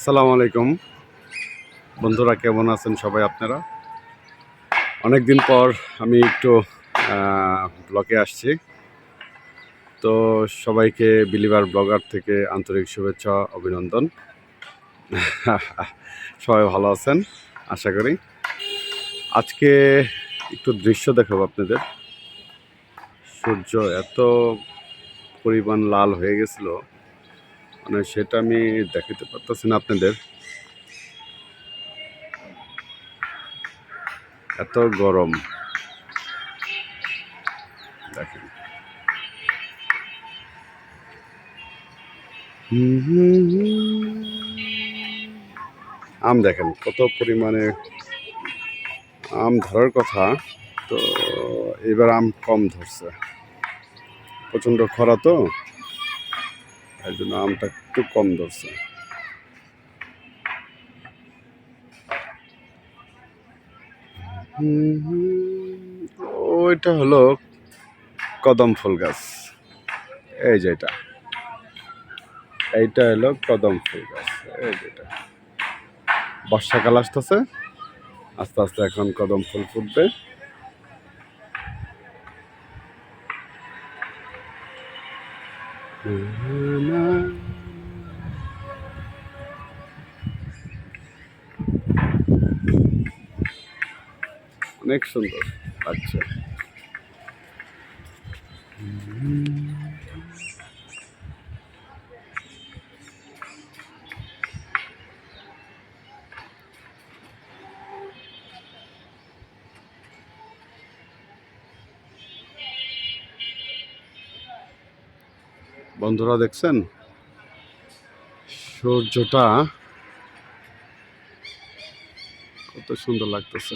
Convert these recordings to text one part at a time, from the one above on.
আসসালামু আলাইকুম বন্ধুরা, কেমন আছেন সবাই? আপনারা অনেক দিন পর আমি একটু ব্লগে আসছি। তো সবাইকে বিলিভার ব্লগার থেকে আন্তরিক শুভেচ্ছা, অভিনন্দন। সবাই ভালো আছেন আশা করি। আজকে একটু দৃশ্য দেখাবো আপনাদের। সূর্য এত পরিমাণ লাল হয়ে গেছিল, মানে সেটা আমি দেখাতে পারতেছি না আপনাদের। এত গরম দেখেন। আম দেখেন কত পরিমাণে আম ধরার কথা, তো এবার আম কম ধরছে। প্রচণ্ড খরা তো, এই জন্য আমটা একটু কম ধরছে। ওইটা হলো কদম ফুল গাছ। এই যে এইটা হলো কদম ফুল গাছ। এই যেটা বর্ষাকাল আসতেছে, আস্তে আস্তে এখন কদম ফুল ফুটবে। অনেক সুন্দর লাগছে। বন্ধুরা দেখছেন সূর্যটা কত সুন্দর লাগতেছে।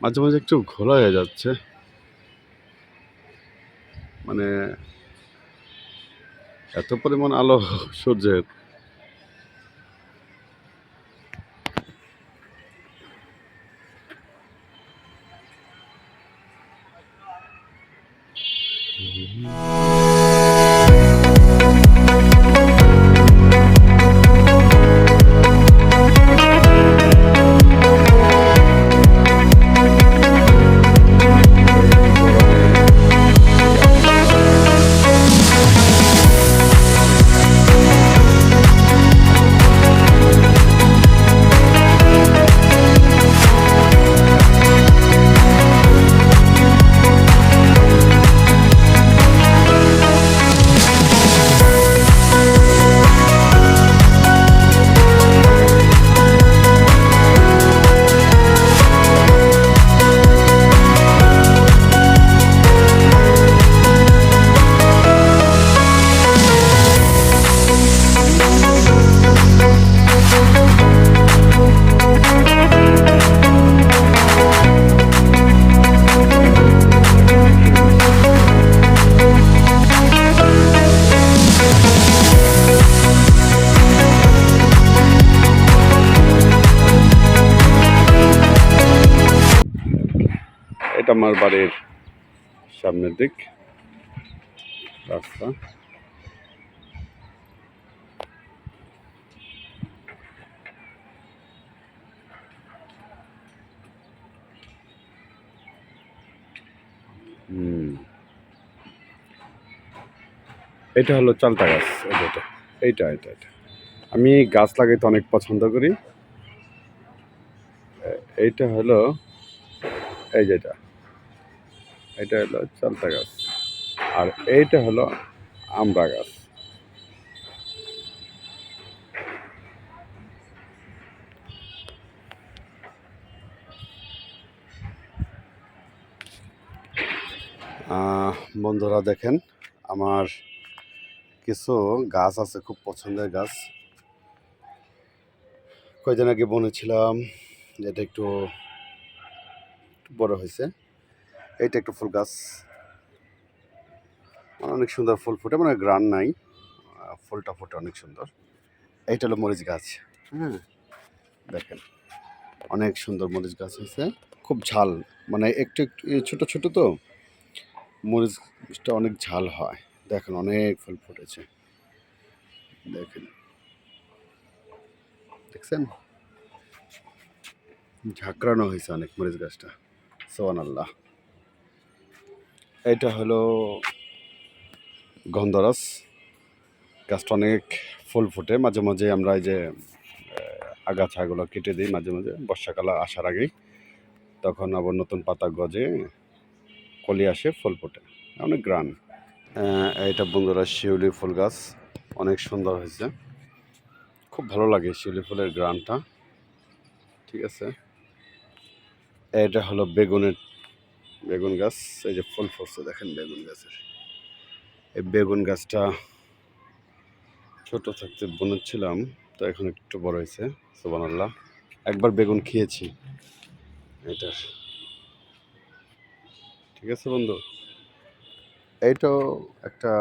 মাঝে মাঝে একটু ঘোলা হয়ে যাচ্ছে, মানে এত পরিমাণ আলো সূর্যের। এটা আমার বাড়ির সামনের দিক রাস্তা। এটা হলো চালতা গাছ। এটা এইটা এটা এটা আমি গাছ লাগাইতে অনেক পছন্দ করি। এইটা হলো এই যেটা, এটা হলো চালতা গাছ, আর এইটা হলো আমড়া গাছ। বন্ধুরা দেখেন, আমার কিছু গাছ আছে খুব পছন্দের গাছ। কয়দিন আগে বনেছিলাম যেটা একটু বড় হয়েছে। এইটা একটু ফুল গাছ, অনেক সুন্দর ফুল ফুটে, মানে গ্রান নাই, ফুলটা ফুটে অনেক সুন্দর। এইটা হলো মরিচ গাছ। হ্যাঁ দেখেন, অনেক সুন্দর মরিচ গাছ হয়েছে, খুব ঝাল, মানে একটু একটু ছোটো ছোটো তো মরিচটা অনেক ঝাল হয়। দেখেন অনেক ফুল ফুটেছে। দেখেন, দেখছেন ঝাঁকড়ানো হয়েছে অনেক মরিচ গাছটা। সুবহানাল্লাহ। এটা হলো গন্ধরাজ। গাছটা অনেক ফুল ফুটে, মাঝে মাঝে আমরা এই যে আগাছাগুলো কেটে দিই মাঝে মাঝে বর্ষাকাল আসার আগেই, তখন আবার নতুন পাতা গজে কলি আসে, ফুল ফোটে, অনেক গ্রান। এইটা বন্ধুরা শিউলি ফুল গাছ, অনেক সুন্দর হয়েছে, খুব ভালো লাগে শিউলি ফুলের গ্রানটা। ঠিক আছে, এটা হলো বেগুন গাছ। এই যে ফুল ফুটছে দেখেন বেগুন গাছের। এই বেগুন গাছটা ছোট থাকতে বুনেছিলাম, তো এখন একটু বড় হয়েছে। সুবহানাল্লাহ। একবার বেগুন খেয়েছি এটার। ঠিক আছে বন্ধু, এইটাও একটা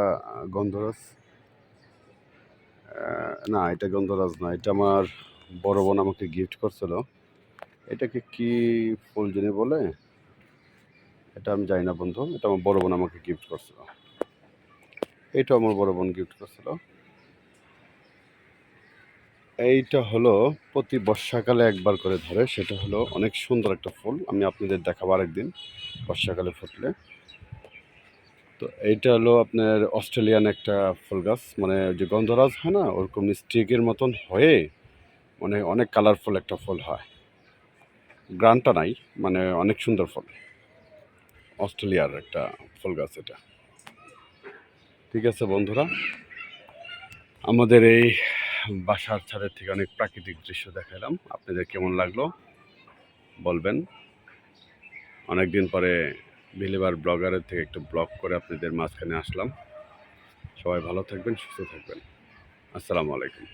গন্ধরাজ। না, এটা গন্ধরাজ না, এটা আমার বড় বোন আমাকে গিফট করছিল। এটাকে কি ফুল যিনি বলে, এটা আমি জানি না বন্ধু, এটা আমার বড় বোন আমাকে গিফট করছিল। এইটা আমার বড় বোন গিফট করছিল। এইটা হলো প্রতি বর্ষাকালে একবার করে ধরে, সেটা হলো অনেক সুন্দর একটা ফুল, আমি আপনাদের দেখাবো আরেকদিন বর্ষাকালে ফুটলে। তো এইটা হলো আপনার অস্ট্রেলিয়ান একটা ফুল গাছ, মানে যে গন্ধরাজ হয় না ওরকম স্টিকের মতন হয়ে মানে অনেক কালারফুল একটা ফুল হয়, গ্রানটা নাই, মানে অনেক সুন্দর ফুল। অস্ট্রেলিয়ার একটা ফুল গাছ এটা। ঠিক আছে বন্ধুরা, আমাদের এই বাসার ছাদের থেকে অনেক প্রাকৃতিক দৃশ্য দেখালাম, আপনাদের কেমন লাগলো বলবেন। অনেকদিন পরে বিলিভার ব্লগারের থেকে একটু ব্লগ করে আপনাদের মাঝখানে আসলাম। সবাই ভালো থাকবেন, সুস্থ থাকবেন। আসসালামু আলাইকুম।